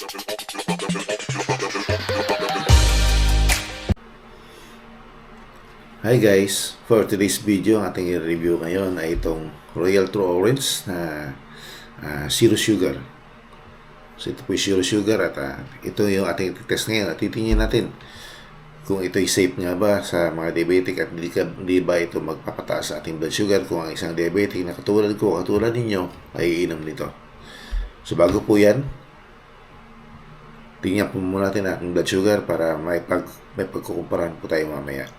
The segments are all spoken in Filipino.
Hi guys! For today's video, ang ating i-review ngayon ay itong Royal True Orange na zero sugar. So ito po yung zero sugar at ito yung ating test ngayon at titingnan natin kung ito ay safe nga ba sa mga diabetic at di ba ito magpapataas sa ating blood sugar kung ang isang diabetic na katulad ko, katulad ninyo ay iinom nito. So bago po yan, tingnan po muna natin ang ating blood sugar para may pagkukumparan po tayo mamaya.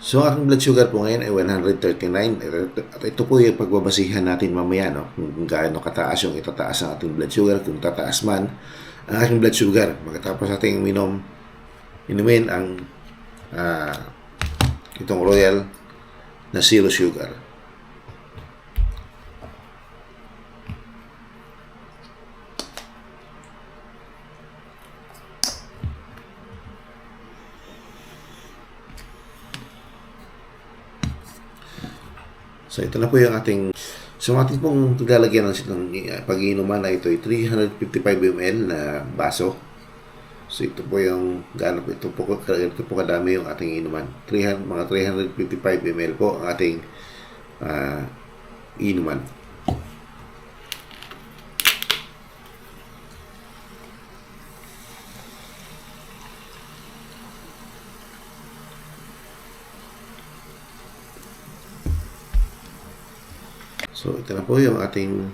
So, ang blood sugar po ngayon ay 139. At ito po yung pagbabasihan natin mamaya, no? Kung gaano kataas yung itataas ang ating blood sugar, kung tataas man ang ating blood sugar. Pagkatapos ating inumin ang itong Royal na zero sugar. So, ito na po yung ating... So, ating pong lalagyan ng pag-iinuman na ito ay 355 ml na baso. So, ito po yung ito po kadami yung ating inuman. Mga 355 ml po ang ating inuman. So, ito na po yung ating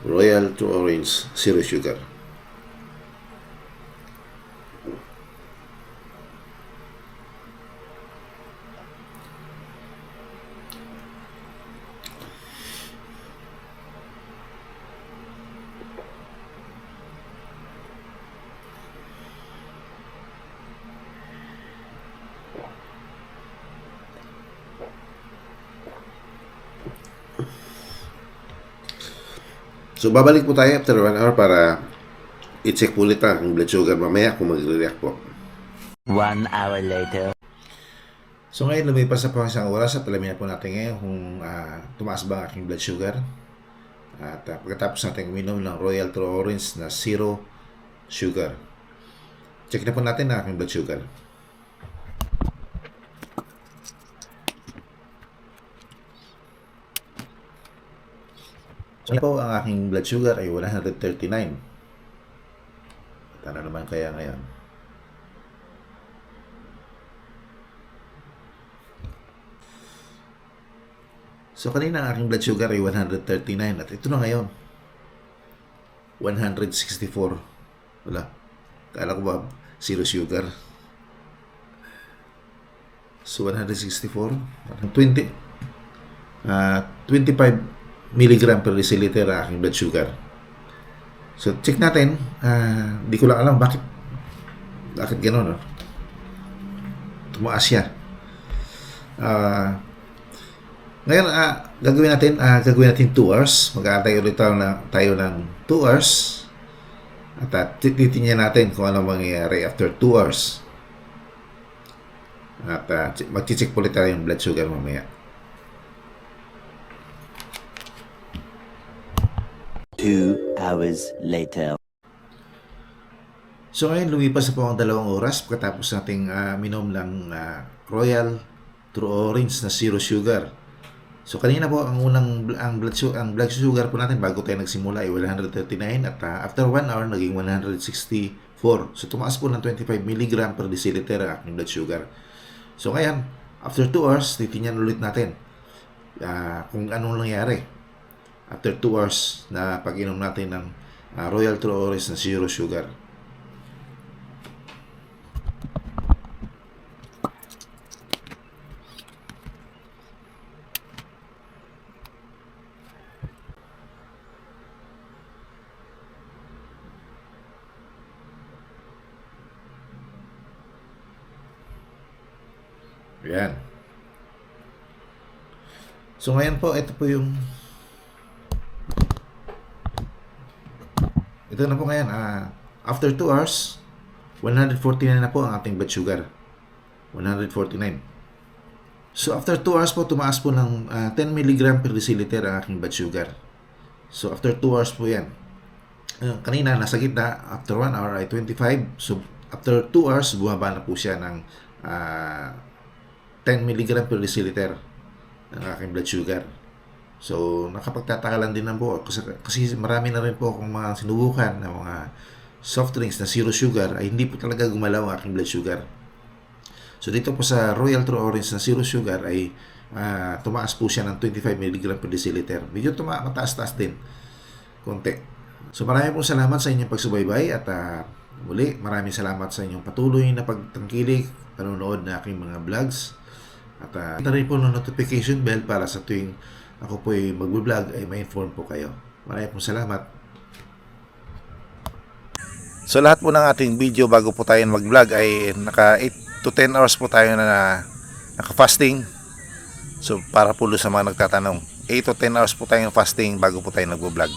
Royal True Orange Zero Sugar. So, babalik po tayo after 1 hour para i-check po ulit ang blood sugar mamaya kung mag-react po. 1 hour later. So, ngayon lumipas na po ang isang oras at alamin na po natin ngayon kung tumaas ba ang aking blood sugar. At pagkatapos natin uminom ng Royal True Orange na zero sugar. Check na po natin ang aking blood sugar. So, po ang aking blood sugar ay 139. At ano naman kaya ngayon? So, kanina ang aking blood sugar ay 139 at ito na ngayon. 164. Wala. Kala ko ba zero sugar? So, 164. 25 milligram per deciliter ang aking blood sugar. So, check natin. Di ko lang alam bakit gano'n. No? Tumaas siya. Ngayon, gagawin natin 2 hours. Mag-aantay ulit tayo ng 2 hours. At titingnan natin kung ano mangyayari after 2 hours. At mag-check ulit tayo yung blood sugar mamaya. 2 hours later. So ngayon, lumipas na po ang 2 oras pagkatapos nating minom ng Royal True Orange na zero sugar. So kanina po ang blood sugar po natin bago tayo nagsimula ay 139 at after 1 hour naging 164. So tumaas po ng 25 mg per deciliter ang aking blood sugar. So ngayon, after 2 hours, titingnan ulit natin kung anong nangyari. After 2 hours na pag-inom natin ng Royal True Orange na zero sugar. Yan. So ngayon po, ito po yung ito na po ngayon. After 2 hours, 149 na po ang ating blood sugar. 149. So after 2 hours po, tumaas po ng 10 mg per deciliter ang aking blood sugar. So after 2 hours po yan. Kanina nasa gitna, after 1 hour ay 25. So after 2 hours, bumaba na po siya ng 10 mg per deciliter ang aking blood sugar. So nakapagtataka lang din na po kasi marami na rin po akong mga sinubukan na mga soft drinks na zero sugar ay hindi po talaga gumalaw ang aking blood sugar. So dito po sa Royal True Orange na zero sugar ay tumaas po siya ng 25 mg per deciliter. Medyo mataas-taas din konti. So marami pong salamat sa inyong pagsubaybay at muli maraming salamat sa inyong patuloy na pagtangkilik, panonood na aking mga vlogs. At rin po ng notification bell para sa tuwing ako po ay mag-vlog ay ma-inform po kayo. Maraming pong salamat. So lahat po ng ating video bago po tayo mag-vlog ay naka 8 to 10 hours po tayo na naka-fasting. So para po sa mga nagtatanong, 8 to 10 hours po tayong fasting bago po tayo nag-vlog.